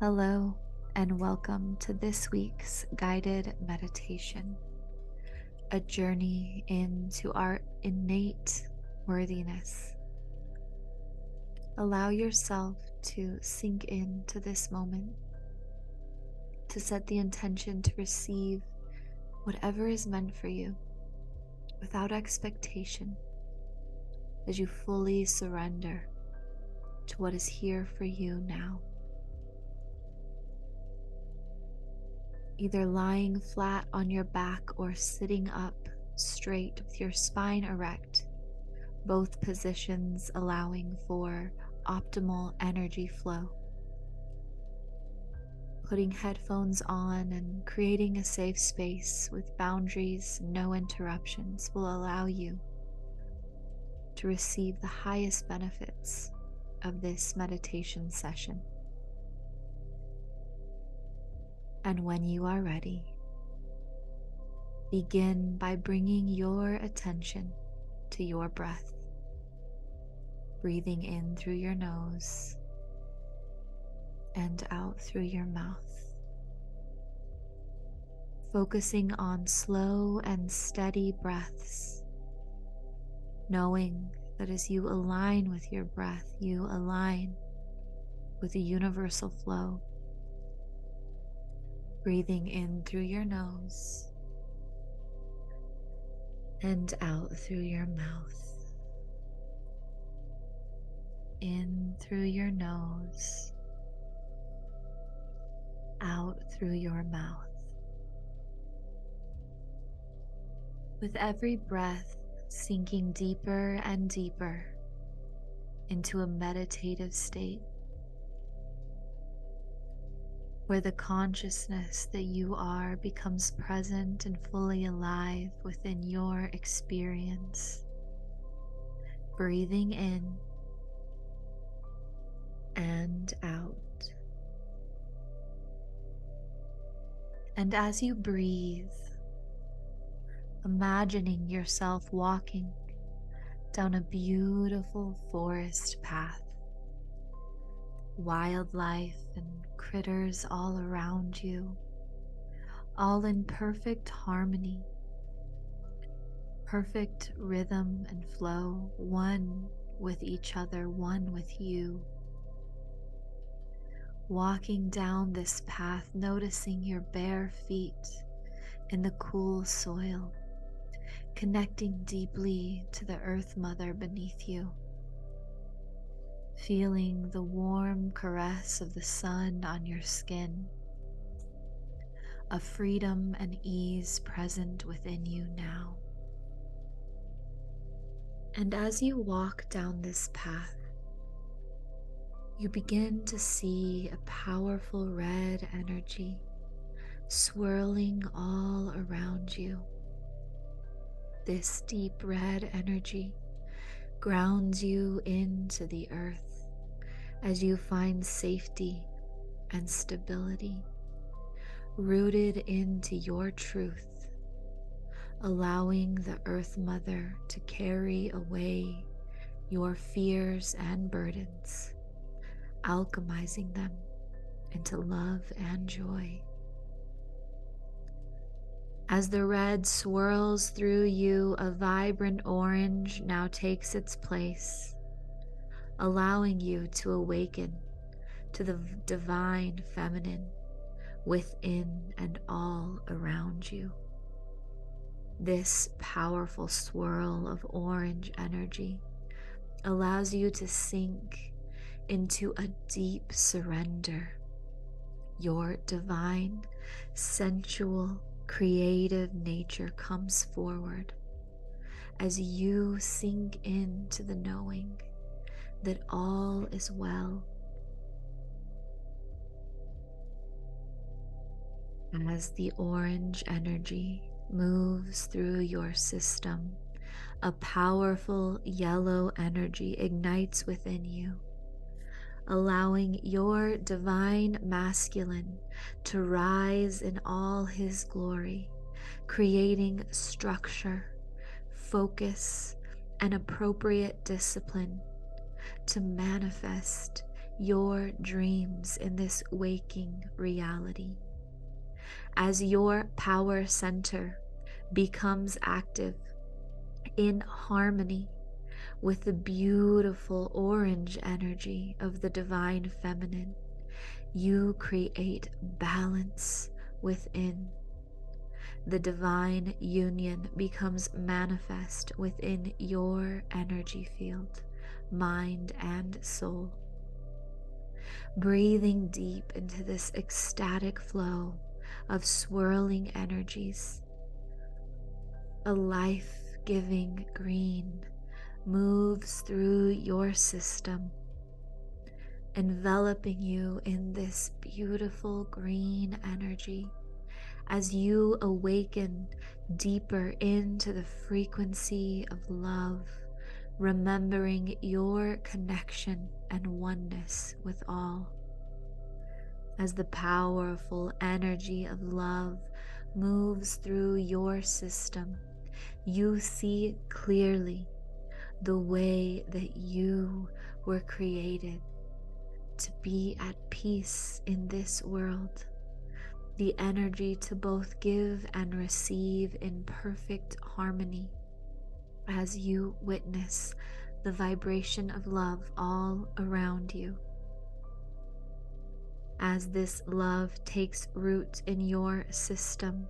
Hello, and welcome to this week's guided meditation, a journey into our innate worthiness. Allow yourself to sink into this moment, to set the intention to receive whatever is meant for you without expectation, as you fully surrender to what is here for you now. Either lying flat on your back or sitting up straight with your spine erect, both positions allowing for optimal energy flow. Putting headphones on and creating a safe space with boundaries, no interruptions, will allow you to receive the highest benefits of this meditation session. And when you are ready, begin by bringing your attention to your breath, breathing in through your nose and out through your mouth, focusing on slow and steady breaths, knowing that as you align with your breath, you align with the universal flow. Breathing in through your nose and out through your mouth. In through your nose, out through your mouth. With every breath, sinking deeper and deeper into a meditative state, where the consciousness that you are becomes present and fully alive within your experience. Breathing in and out. And as you breathe, imagining yourself walking down a beautiful forest path, wildlife and critters all around you, all in perfect harmony, perfect rhythm and flow, one with each other, one with you. Walking down this path, noticing your bare feet in the cool soil, connecting deeply to the earth mother beneath you, feeling the warm caress of the sun on your skin, a freedom and ease present within you now. And as you walk down this path, you begin to see a powerful red energy swirling all around you. This deep red energy grounds you into the earth as you find safety and stability, rooted into your truth, allowing the Earth Mother to carry away your fears and burdens, alchemizing them into love and joy. As the red swirls through you, a vibrant orange now takes its place, allowing you to awaken to the divine feminine within and all around you. This powerful swirl of orange energy allows you to sink into a deep surrender. Your divine, sensual, creative nature comes forward as you sink into the knowing that all is well. As the orange energy moves through your system, a powerful yellow energy ignites within you, allowing your divine masculine to rise in all his glory, creating structure, focus, and appropriate discipline to manifest your dreams in this waking reality. As your power center becomes active in harmony with the beautiful orange energy of the divine feminine, you create balance within. The divine union becomes manifest within your energy field, mind and soul. Breathing deep into this ecstatic flow of swirling energies, a life-giving green moves through your system, enveloping you in this beautiful green energy as you awaken deeper into the frequency of love, remembering your connection and oneness with all. As the powerful energy of love moves through your system, you see clearly the way that you were created to be at peace in this world, the energy to both give and receive in perfect harmony as you witness the vibration of love all around you. As this love takes root in your system,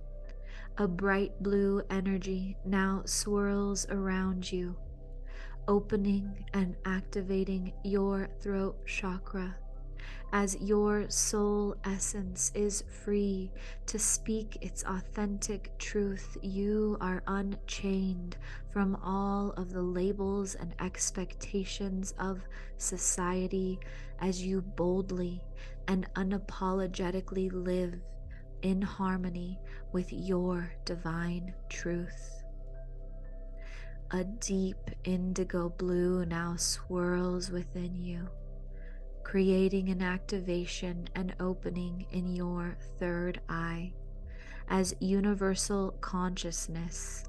a bright blue energy now swirls around you, opening and activating your throat chakra. As your soul essence is free to speak its authentic truth, you are unchained from all of the labels and expectations of society as you boldly and unapologetically live in harmony with your divine truth. A deep indigo blue now swirls within you, creating an activation and opening in your third eye, as universal consciousness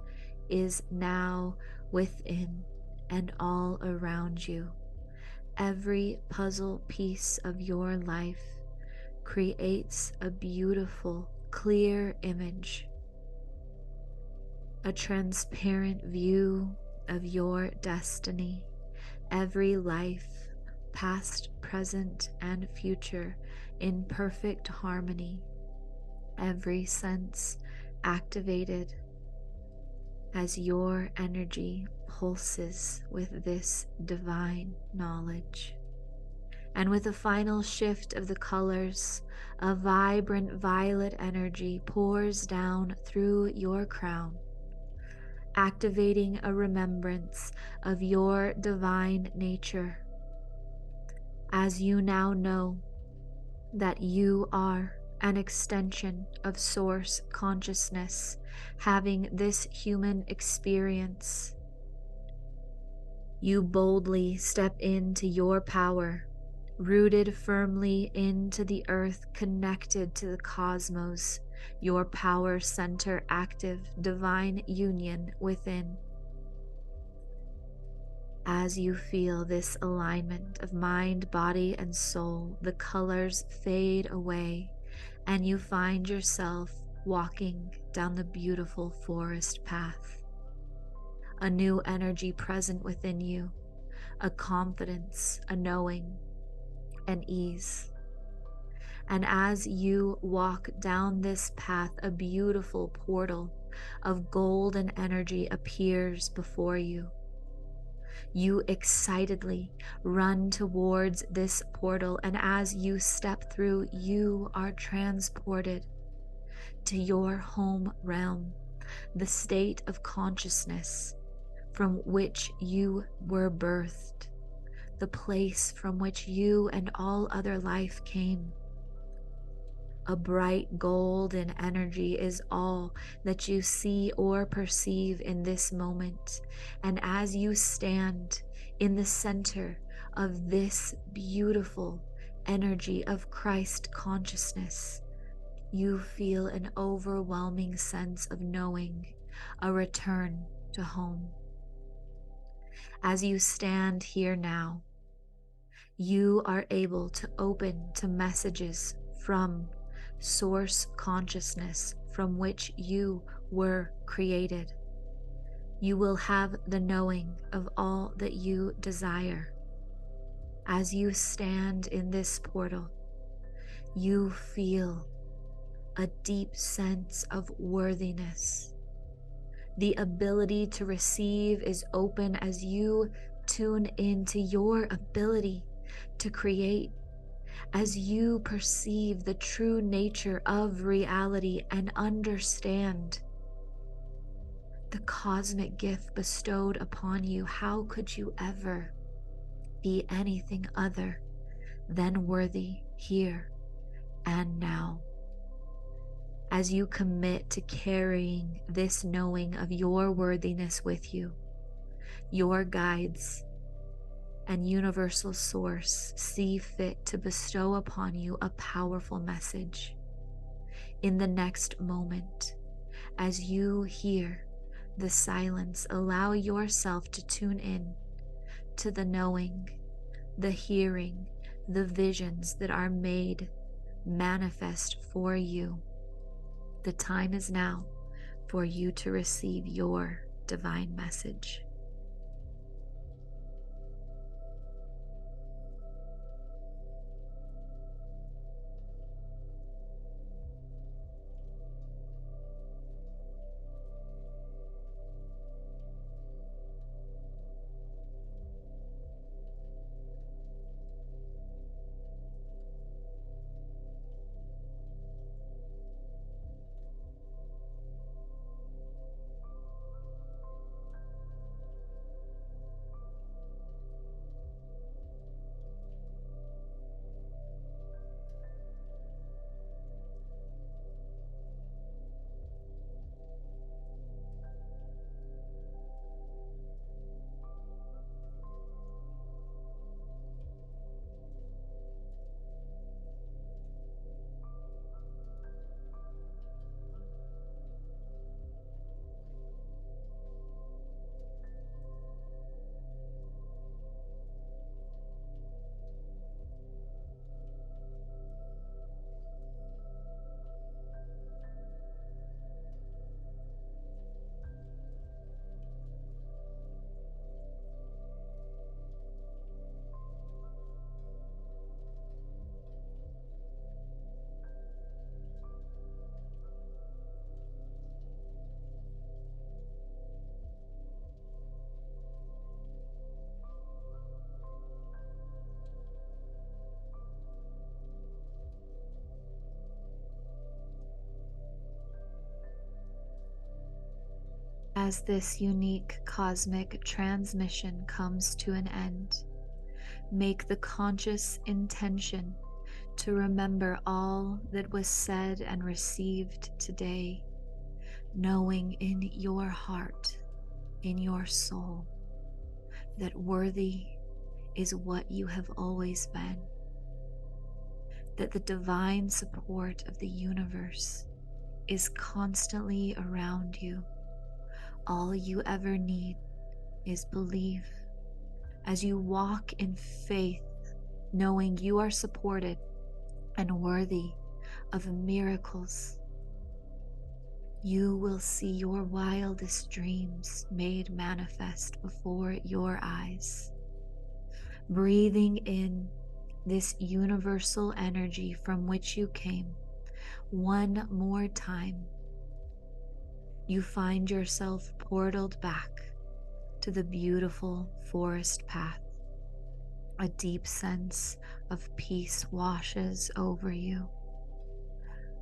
is now within and all around you. Every puzzle piece of your life creates a beautiful, clear image, a transparent view of your destiny. Every life, past, present, and future, in perfect harmony. Every sense activated as your energy pulses with this divine knowledge. And with a final shift of the colors, a vibrant violet energy pours down through your crown, activating a remembrance of your divine nature, as you now know that you are an extension of source consciousness, having this human experience. You boldly step into your power, rooted firmly into the earth, connected to the cosmos, your power center active, divine union within. As you feel this alignment of mind, body, and soul, the colors fade away, and you find yourself walking down the beautiful forest path. A new energy present within you, a confidence, a knowing, an ease. And as you walk down this path, a beautiful portal of golden energy appears before you. You excitedly run towards this portal, and as you step through, you are transported to your home realm, the state of consciousness from which you were birthed, the place from which you and all other life came. A bright golden energy is all that you see or perceive in this moment. And as you stand in the center of this beautiful energy of Christ consciousness, you feel an overwhelming sense of knowing, a return to home. As you stand here now, You are able to open to messages from source consciousness from which you were created. You will have the knowing of all that you desire. As you stand in this portal, you feel a deep sense of worthiness. The ability to receive is open as you tune into your ability to create, as you perceive the true nature of reality and understand the cosmic gift bestowed upon you. How could you ever be anything other than worthy here and now? As you commit to carrying this knowing of your worthiness with you, your guides and universal source see fit to bestow upon you a powerful message. In the next moment, as you hear the silence, allow yourself to tune in to the knowing, the hearing, the visions that are made manifest for you. The time is now for you to receive your divine message. As this unique cosmic transmission comes to an end, make the conscious intention to remember all that was said and received today, knowing in your heart, in your soul, that worthy is what you have always been, that the divine support of the universe is constantly around you. All you ever need is belief. As you walk in faith, knowing you are supported and worthy of miracles, you will see your wildest dreams made manifest before your eyes. Breathing in this universal energy from which you came, one more time, you find yourself portaled back to the beautiful forest path. A deep sense of peace washes over you.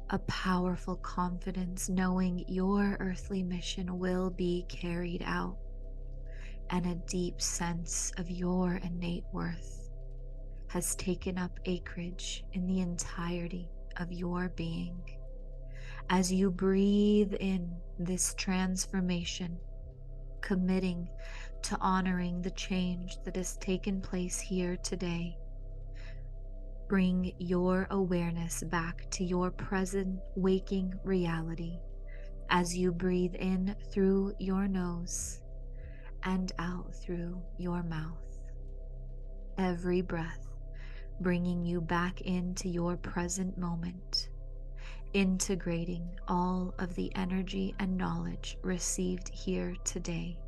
A powerful confidence knowing your earthly mission will be carried out, and a deep sense of your innate worth has taken up acreage in the entirety of your being. As you breathe in this transformation, committing to honoring the change that has taken place here today, bring your awareness back to your present waking reality as you breathe in through your nose and out through your mouth. Every breath bringing you back into your present moment, integrating all of the energy and knowledge received here today.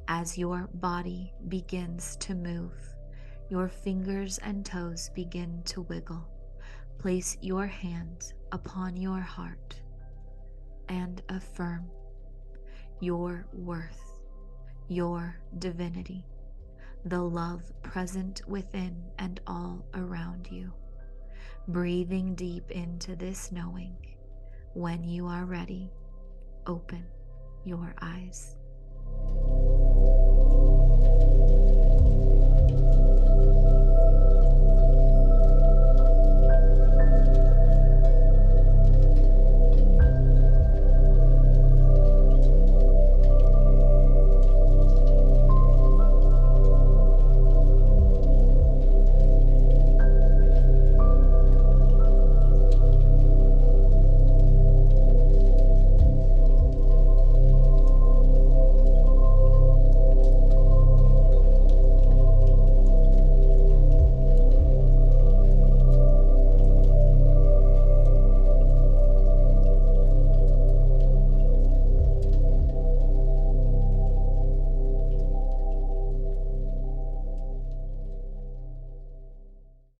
As your body begins to move, your fingers and toes begin to wiggle. Place your hand upon your heart and affirm your worth, your divinity, the love present within and all around you. Breathing deep into this knowing. When you are ready, open your eyes.